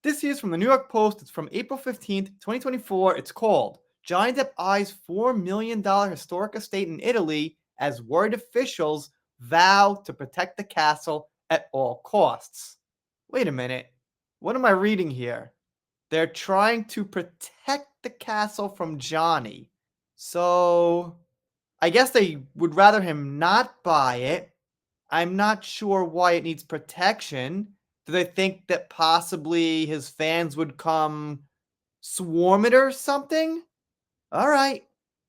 This here's from the New York Post. It's from April 15th, 2024. It's called Johnny Depp Eyes $4 million Historic Estate in Italy as Worried Officials Vow to Protect the Castle at All Costs. Wait a minute. What am I reading here? They're trying to protect the castle from Johnny. So, I guess they would rather him not buy it. I'm not sure why it needs protection. Do they think that possibly his fans would come swarm it or something? All right,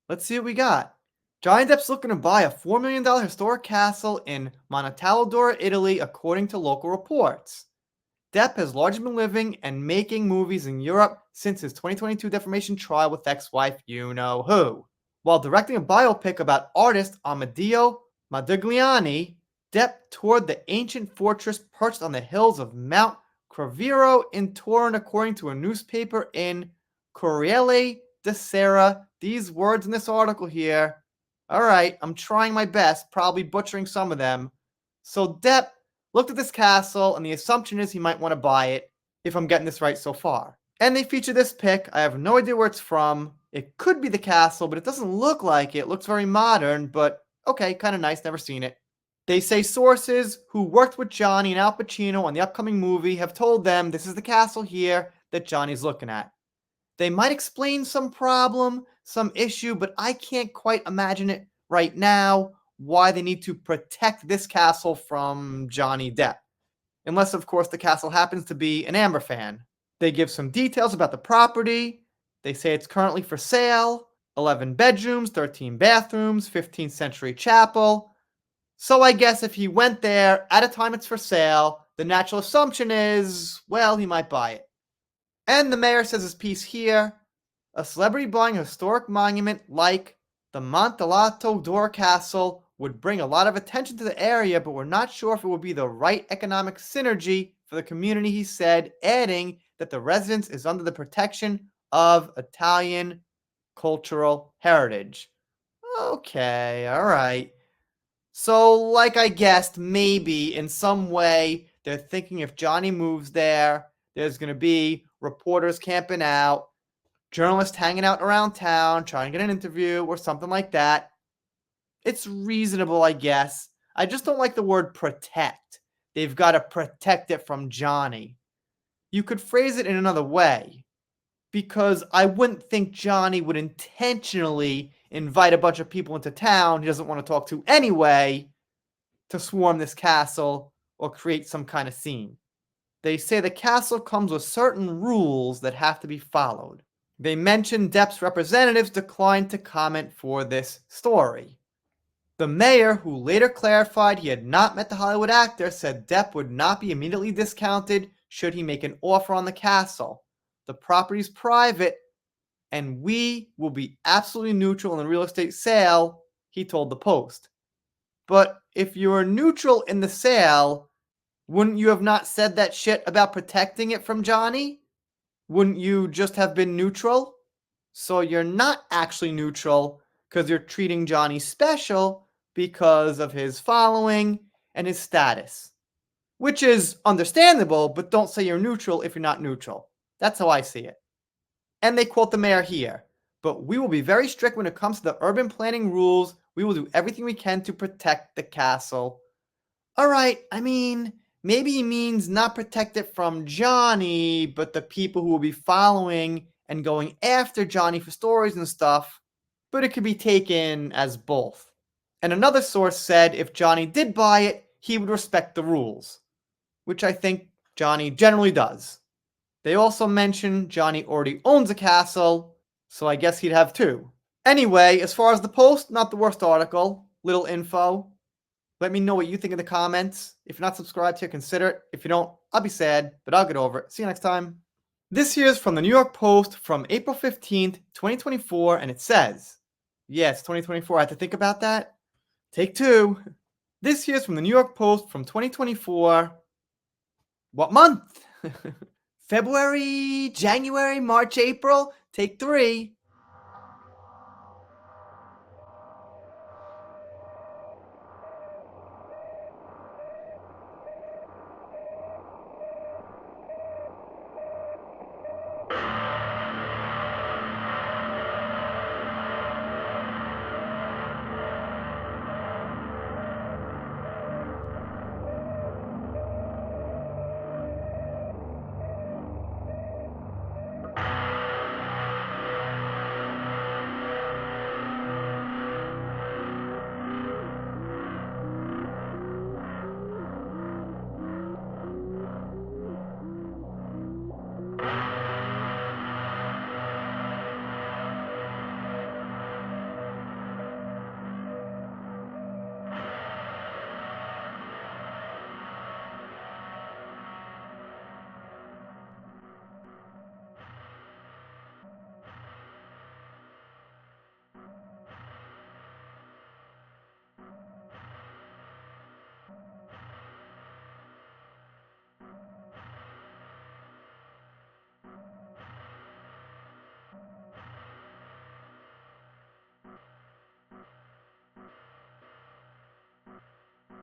let's see what we got. Johnny Depp's looking to buy a $4 million historic castle in Montalodora, Italy, according to local reports. Depp has largely been living and making movies in Europe since his 2022 defamation trial with ex-wife you-know-who. While directing a biopic about artist Amedeo Modigliani, Depp toured the ancient fortress perched on the hills of Mount Creviro in Turin, according to a newspaper in Corriere della Sera. These words in this article here. All right, I'm trying my best, probably butchering some of them. So Depp looked at this castle, and the assumption is he might want to buy it, if I'm getting this right so far. And they feature this pic. I have no idea where it's from. It could be the castle, but it doesn't look like it. It looks very modern, but okay, kind of nice, never seen it. They say sources who worked with Johnny and Al Pacino on the upcoming movie have told them this is the castle here that Johnny's looking at. They might explain some problem, some issue, but I can't quite imagine it right now why they need to protect this castle from Johnny Depp. Unless, of course, the castle happens to be an Amber fan. They give some details about the property. They say it's currently for sale, 11 bedrooms, 13 bathrooms, 15th century chapel. So I guess if he went there at a time it's for sale, the natural assumption is, well, he might buy it. And the mayor says his piece here, a celebrity buying a historic monument like the Montalodora Castle would bring a lot of attention to the area, but we're not sure if it would be the right economic synergy for the community, he said, adding that the residence is under the protection of Italian cultural heritage. Okay, all right. So, like I guessed, maybe in some way they're thinking if Johnny moves there, there's going to be reporters camping out, journalists hanging out around town, trying to get an interview or something like that. It's reasonable, I guess. I just don't like the word protect. They've got to protect it from Johnny. You could phrase it in another way, because I wouldn't think Johnny would intentionally invite a bunch of people into town he doesn't want to talk to anyway to swarm this castle or create some kind of scene. They say the castle comes with certain rules that have to be followed. They mention Depp's representatives declined to comment for this story. The mayor, who later clarified he had not met the Hollywood actor, said Depp would not be immediately discounted should he make an offer on the castle. The property's private, and we will be absolutely neutral in the real estate sale, he told the Post. But if you were neutral in the sale, wouldn't you have not said that shit about protecting it from Johnny? Wouldn't you just have been neutral? So you're not actually neutral because you're treating Johnny special because of his following and his status. Which is understandable, but don't say you're neutral if you're not neutral. That's how I see it. And they quote the mayor here, but we will be very strict when it comes to the urban planning rules. We will do everything we can to protect the castle. All right, I mean, maybe he means not protect it from Johnny, but the people who will be following and going after Johnny for stories and stuff. But it could be taken as both. And another source said if Johnny did buy it, he would respect the rules, which I think Johnny generally does. They also mention Johnny already owns a castle, so I guess he'd have two. Anyway, as far as the Post, not the worst article. Little info. Let me know what you think in the comments. If you're not subscribed here, consider it. If you don't, I'll be sad, but I'll get over it. See you next time. This here is from the New York Post from April 15th, 2024, and it says, yes, 2024, I had to think about that. Take two. This here is from the New York Post from 2024. What month? February, January, March, April. Take three.